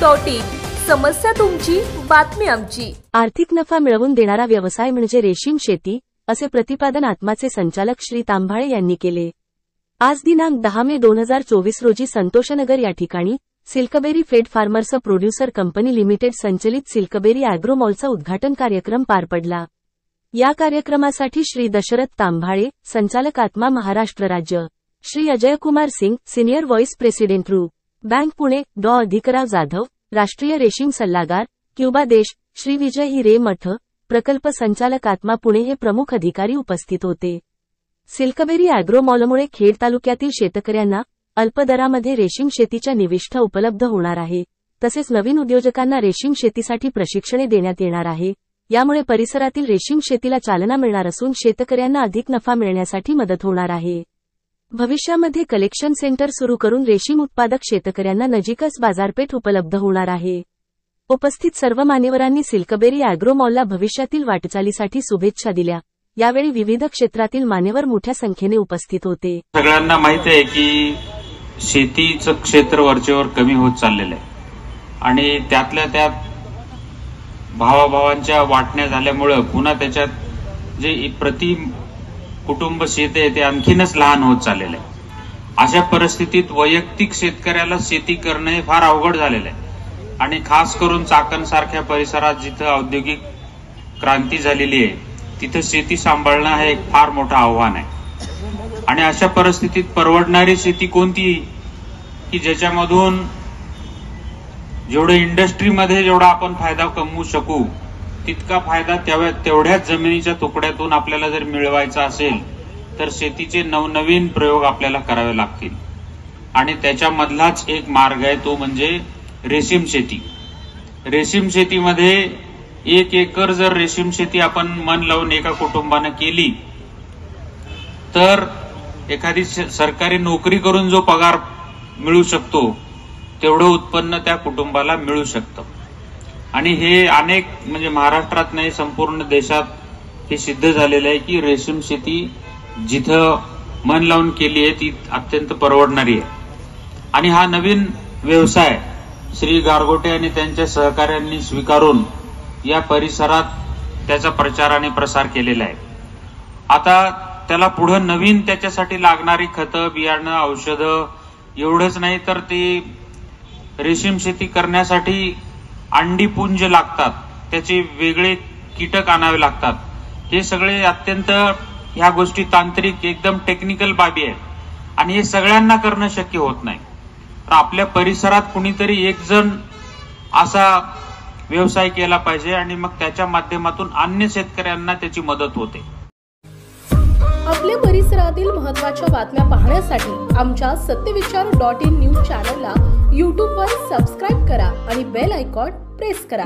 .in समस्या तुमची, बातमी आमची। आर्थिक नफा मिळवून देणारा व्यवसाय म्हणजे रेशीम शेती, असे प्रतिपादन आत्माचे संचालक श्री तांभाळे यांनी केले। आज दिनांक 10 मे 2024 रोजी संतोषनगर या ठिकाणी सिल्कबेरी फेड फार्मर्स प्रोड्युसर कंपनी लिमिटेड संचलित सिल्कबेरी ॲग्रो मॉलचा उद्घाटन कार्यक्रम पार पडला। या कार्यक्रमासाठी श्री दशरथ तांभाळे, संचालक आत्मा महाराष्ट्र राज्य, Shri Ajaykumar Singh, senior vice president रू बँक पुणे, डॉ. अधिकराव जाधव, राष्ट्रीय रेशीम सल्लागार, क्युबा देश, श्री विजय हिरे मठ, प्रकल्प संचालक आत्मा पुणे हे प्रमुख अधिकारी उपस्थित होते। सिल्कबेरी ॲग्रो मॉलमुळे खेड तालुक्यातील शेतकऱ्यांना अल्प दरामध्ये रेशीम शेतीच्या निविष्ठा उपलब्ध होणार आहे। तसेच नवीन उद्योजकांना रेशीम शेतीसाठी प्रशिक्षणे देण्यात येणार आहे। यामुळे परिसरातील रेशीम शेतीला चालना मिळणार असून शेतकऱ्यांना अधिक नफा मिळण्यासाठी मदत होणार आहे। भविष्यामध्ये कलेक्शन सेंटर सुरू करून रेशीम उत्पादक शेतकऱ्यांना नजीकच बाजारपेठ उपलब्ध होणार आहे। उपस्थित सर्व मान्यवरांनी सिल्कबेरी ॲग्रो मॉलला भविष्यातील वाटचालीसाठी शुभेच्छा दिल्या। यावेळी विविध क्षेत्रातील मान्यवर मोठ्या संख्येने उपस्थित होते। सगळ्यांना माहिती आहे की शेतीचं क्षेत्र वरचेवर कमी होत चाललेलं आहे आणि त्यातल्या त्यात भावाभावांच्या वाटण्या झाल्यामुळे पुन्हा त्याच्यात जे प्रति कुटुंब शेत आहे ते आणखीनच लहान होत चाललेलं आहे। अशा परिस्थितीत वैयक्तिक शेतकऱ्याला शेती करणं हे फार अवघड झालेलं आहे आणि खास करून चाकण सारख्या परिसरात जिथं औद्योगिक क्रांती झालेली आहे तिथं शेती सांभाळणं हे एक फार मोठं आव्हान आहे। आणि अशा परिस्थितीत परवडणारी शेती कोणती की ज्याच्यामधून जेवढं इंडस्ट्रीमध्ये जेवढा आपण फायदा कमवू शकू तितका फायदा तेवढ्याच जमिनीच्या तुकड्यातून आपल्याला जर मिळवायचा असेल तर शेतीचे नवनवीन प्रयोग आपल्याला करावे लागतील आणि त्याच्यामधलाच एक मार्ग आहे तो म्हणजे रेशीम शेती। रेशीम शेतीमध्ये 1 एकर जर रेशीम शेती आपण मन लावून एका कुटुंबाने केली तर एखादी सरकारी नोकरी करून जो पगार मिळू शकतो तेवढं उत्पन्न त्या कुटुंबाला मिळू शकतं आणि हे अनेक म्हणजे महाराष्ट्रात नाही संपूर्ण देशात हे सिद्ध झालेलं आहे की रेशीम शेती जिथं मन लावून केली आहे ती अत्यंत परवडणारी आहे। आणि हा नवीन व्यवसाय श्री गारगोटे आणि त्यांच्या सहकाऱ्यांनी स्वीकारून या परिसरात त्याचा प्रचार आणि प्रसार केलेला आहे। आता त्याला पुढे नवीन त्याच्यासाठी लागणारी खतं, बियाणं, औषधं एवढंच नाही तर ते रेशीम शेती करण्यासाठी अंडी पुंज लागतात, त्याचे वेगळे कीटक आणावे लागतात। हे सगळे अत्यंत ह्या गोष्टी तांत्रिक एकदम टेक्निकल बाबी आहेत आणि हे सगळ्यांना करणं शक्य होत नाही। तर आपल्या परिसरात कुणीतरी एक जण असा व्यवसाय केला पाहिजे आणि मग त्याच्या माध्यमातून अन्य शेतकऱ्यांना त्याची मदत होते। आपल्या परिसरातील महत्त्वाच्या बातम्या पाहण्यासाठी आमच्या सत्यविचार.in न्यूज चॅनलला YouTube वर सबस्क्राइब करा आणि बेल आयकॉन प्रेस करा।